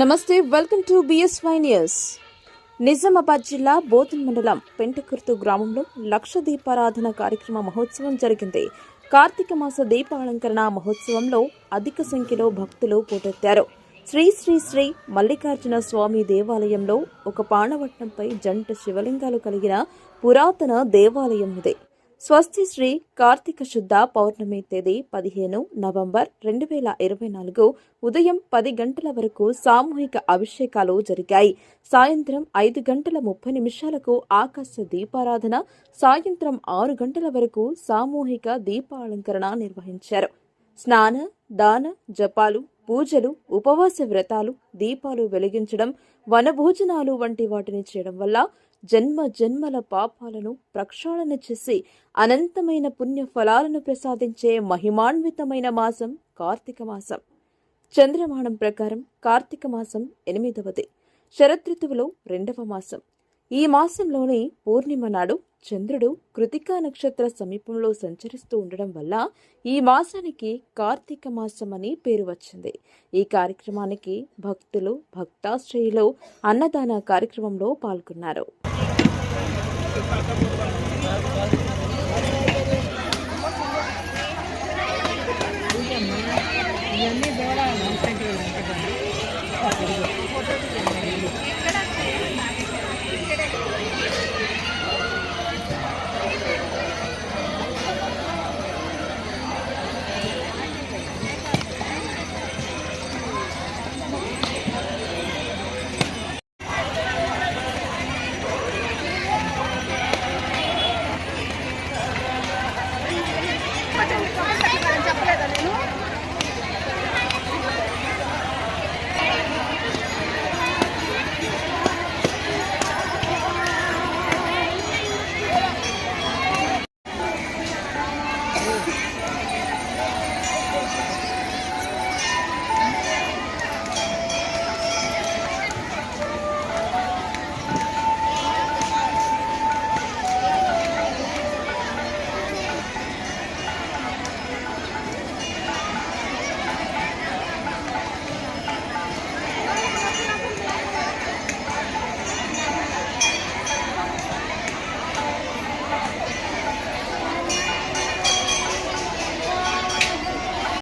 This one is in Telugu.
నమస్తే, welcome to BSY news. Nizamabad జిల్లా బోధన్ మండలం పెంటకుర్తు గ్రామంలో లక్ష దీపారాధన కార్యక్రమ మహోత్సవం జరిగింది. కార్తీక మాస దీపాలంకరణ మహోత్సవంలో అధిక సంఖ్యలో భక్తులు పోటెత్తారు. శ్రీ శ్రీ శ్రీ మల్లికార్జున స్వామి దేవాలయంలో ఒక పాణవట్టంపై జంట శివలింగాలు కలిగిన పురాతన దేవాలయం ఇది. స్వస్తి శ్రీ కార్తీక శుద్ధ పౌర్ణమి తేదీ 15 నవంబర్ 2024 ఉదయం 10 గంటల వరకు సామూహిక అభిషేకాలు జరిగాయి. సాయంత్రం 5 గంటల 30 నిమిషాలకు ఆకాశ దీపారాధన, సాయంత్రం 6 గంటల వరకు సామూహిక దీపాలంకరణ నిర్వహించారు. స్నాన, దాన, జపాలు, పూజలు, ఉపవాస వ్రతాలు, దీపాలు వెలిగించడం, వనభోజనాలు వంటి వాటిని చేయడం వల్ల జన్మ జన్మల పాపాలను ప్రక్షాళన చేసి అనంతమైన పుణ్య ఫలాలను ప్రసాదించే మహిమాన్వితమైన మాసం కార్తీక మాసం. చంద్రమానం ప్రకారం కార్తీక మాసం 8వది, శరదృతువులో 2వ మాసం. ఈ మాసంలోని పూర్ణిమ నాడు చంద్రుడు కృతికా నక్షత్ర సమీపంలో సంచరిస్తూ ఉండడం వల్ల ఈ మాసానికి కార్తీక మాసం అని పేరు వచ్చింది. ఈ కార్యక్రమానికి భక్తులు, భక్తాశ్రయులు అన్నదాన కార్యక్రమంలో పాల్గొన్నారు.